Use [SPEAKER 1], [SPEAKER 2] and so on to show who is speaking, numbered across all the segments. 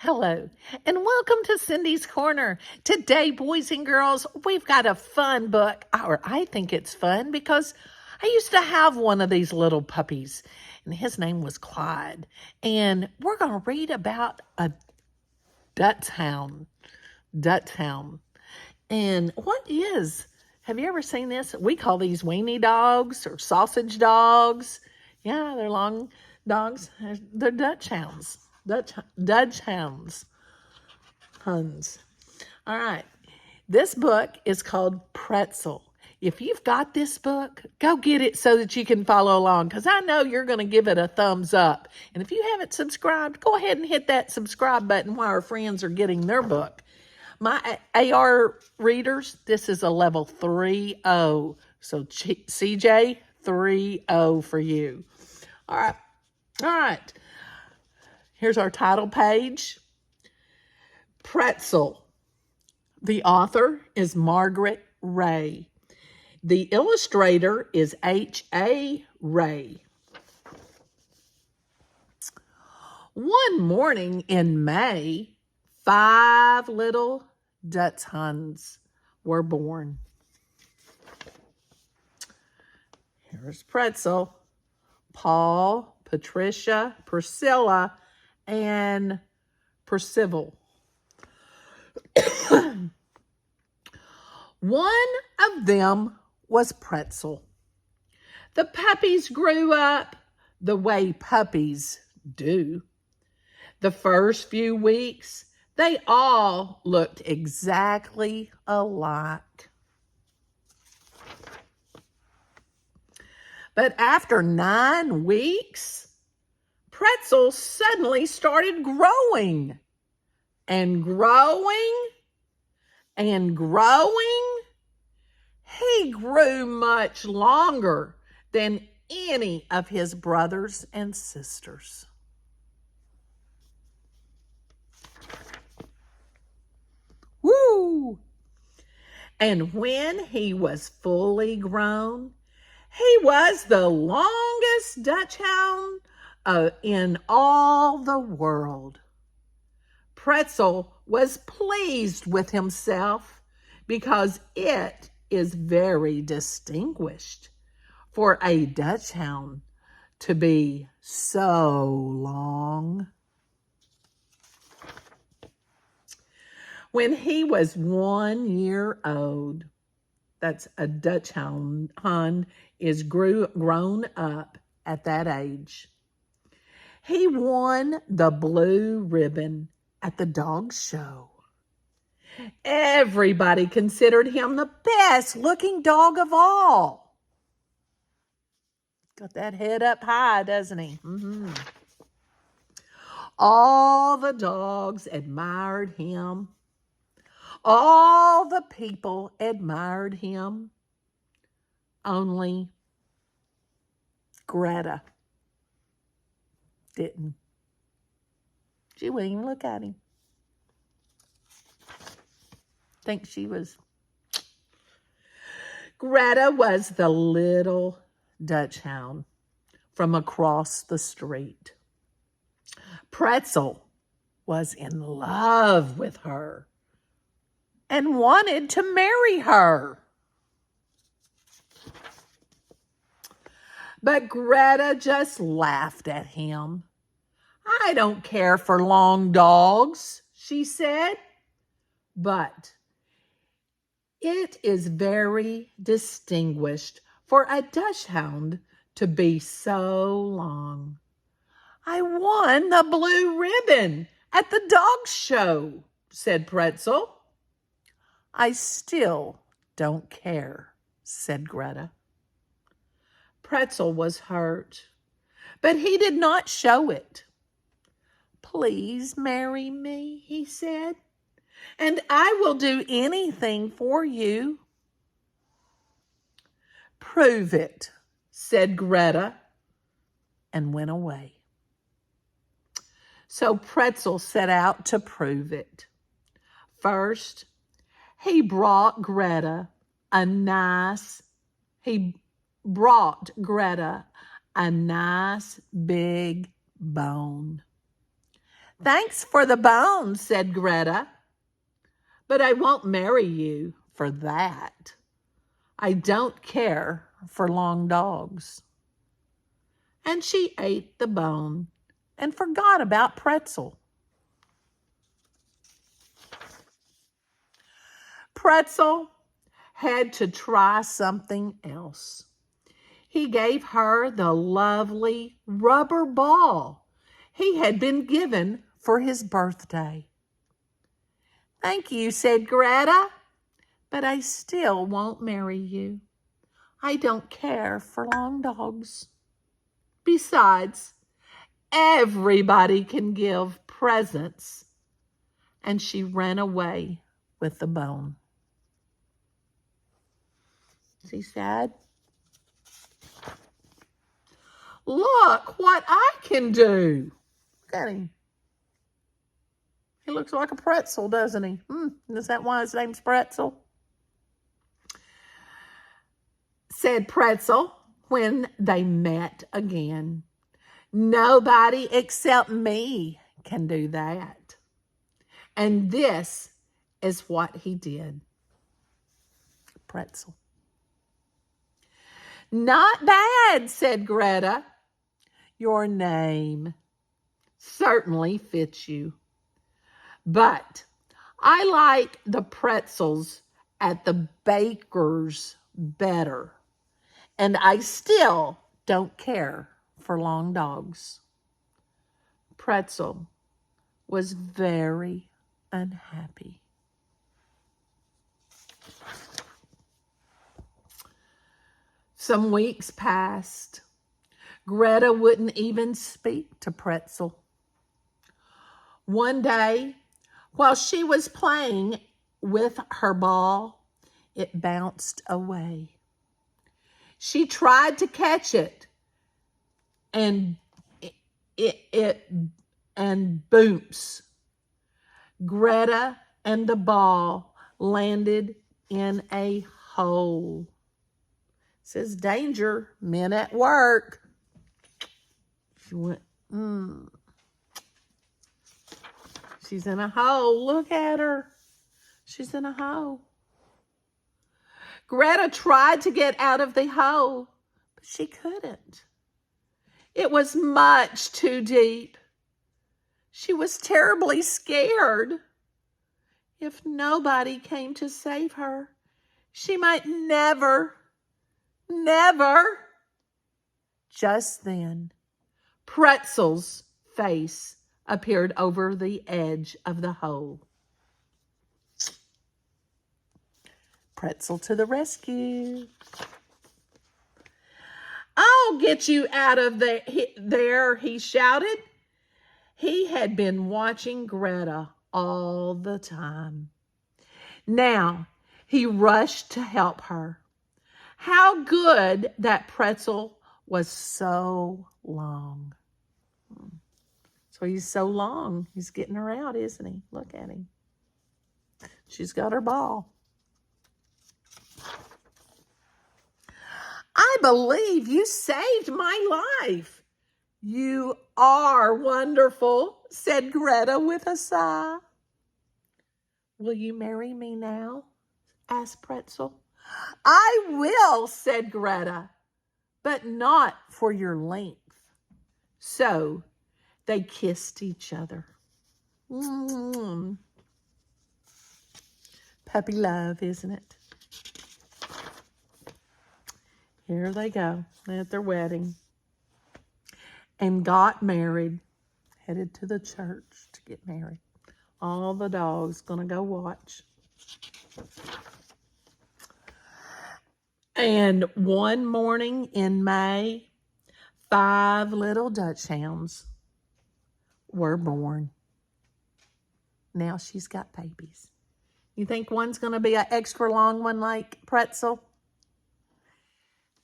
[SPEAKER 1] Hello, and welcome to Cindy's Corner. Today, boys and girls, we've got a fun book, or I think it's fun because I used to have one of these little puppies, and his name was Clyde. And we're going to read about a Dachshund. Dachshund. And have you ever seen this? We call these weenie dogs or sausage dogs. Yeah, they're long dogs. They're Dachshunds. Dachshunds. Huns. All right. This book is called Pretzel. If you've got this book, go get it so that you can follow along, because I know you're going to give it a thumbs up. And if you haven't subscribed, go ahead and hit that subscribe button while our friends are getting their book. My AR readers, this is a level 3.0. So CJ 3.0 for you. All right. All right. Here's our title page. Pretzel. The author is Margret Rey. The illustrator is H.A. Rey. One morning in May, 5 little Dachshunds were born. Here's Pretzel, Paul, Patricia, Priscilla, and Percival. One of them was Pretzel. The puppies grew up the way puppies do. The first few weeks, they all looked exactly alike. But after 9 weeks, Pretzel suddenly started growing and growing and growing. He grew much longer than any of his brothers and sisters. Woo! And when he was fully grown, he was the longest Dachshund in all the world. Pretzel was pleased with himself because it is very distinguished for a Dachshund to be so long. When he was 1 year old, that's a Dachshund is grown up at that age, he won the blue ribbon at the dog show. Everybody considered him the best looking dog of all. Got that head up high, doesn't he? Mm-hmm. All the dogs admired him. All the people admired him. Only Greta didn't. She wouldn't even look at him. Think she was. Greta was the little Dachshund from across the street. Pretzel was in love with her and wanted to marry her. But Greta just laughed at him. I don't care for long dogs, she said, but it is very distinguished for a Dachshund to be so long. I won the blue ribbon at the dog show, said Pretzel. I still don't care, said Greta. Pretzel was hurt, but he did not show it. Please marry me, he said, and I will do anything for you. Prove it, said Greta, and went away. So Pretzel set out to prove it. First, he brought Greta a nice big bone. Thanks for the bone, said Greta, but I won't marry you for that. I don't care for long dogs. And she ate the bone and forgot about Pretzel. Pretzel had to try something else. He gave her the lovely rubber ball he had been given for his birthday. Thank you, said Greta, but I still won't marry you. I don't care for long dogs. Besides, everybody can give presents. And she ran away with the bone. Is he sad? Look what I can do. Look at him. He looks like a pretzel, doesn't he? Is that why his name's Pretzel? Said Pretzel when they met again. Nobody except me can do that. And this is what he did. Pretzel. Not bad, said Greta. Your name certainly fits you. But I like the pretzels at the baker's better. And I still don't care for long dogs. Pretzel was very unhappy. Some weeks passed. Greta wouldn't even speak to Pretzel. One day, while she was playing with her ball, it bounced away. She tried to catch it, and booms. Greta and the ball landed in a hole. It says danger, men at work. She went, She's in a hole. Look at her. She's in a hole. Greta tried to get out of the hole, but she couldn't. It was much too deep. She was terribly scared. If nobody came to save her, she might never. Just then, Pretzel's face appeared over the edge of the hole. Pretzel to the rescue. I'll get you out of there, he shouted. He had been watching Greta all the time. Now he rushed to help her. How good that Pretzel was so long. So he's so long. He's getting her out, isn't he? Look at him. She's got her ball. I believe you saved my life. You are wonderful, said Greta with a sigh. Will you marry me now? Asked Pretzel. I will, said Greta, but not for your length. So they kissed each other. Puppy love, isn't it? Here they go at their wedding. And got married. Headed to the church to get married. All the dogs gonna go watch. And one morning in May, 5 little Dutch hounds were born. Now she's got babies. You think one's going to be an extra long one like Pretzel?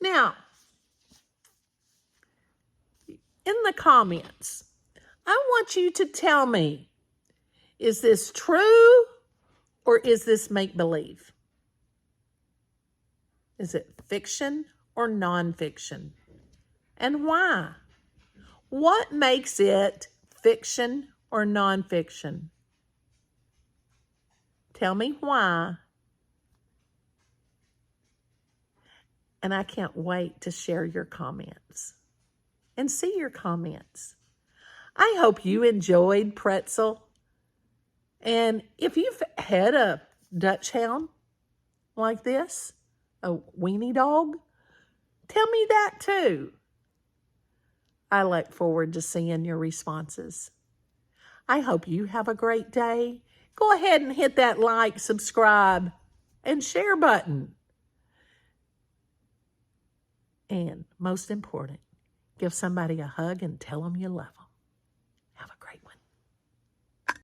[SPEAKER 1] Now, in the comments, I want you to tell me, is this true or is this make-believe? Is it fiction or nonfiction? And why? What makes it fiction or nonfiction? Tell me why. And I can't wait to share your comments and see your comments. I hope you enjoyed Pretzel. And if you've had a Dutch hound like this, a weenie dog, tell me that too. I look forward to seeing your responses. I hope you have a great day. Go ahead and hit that like, subscribe, and share button. And most important, give somebody a hug and tell them you love them.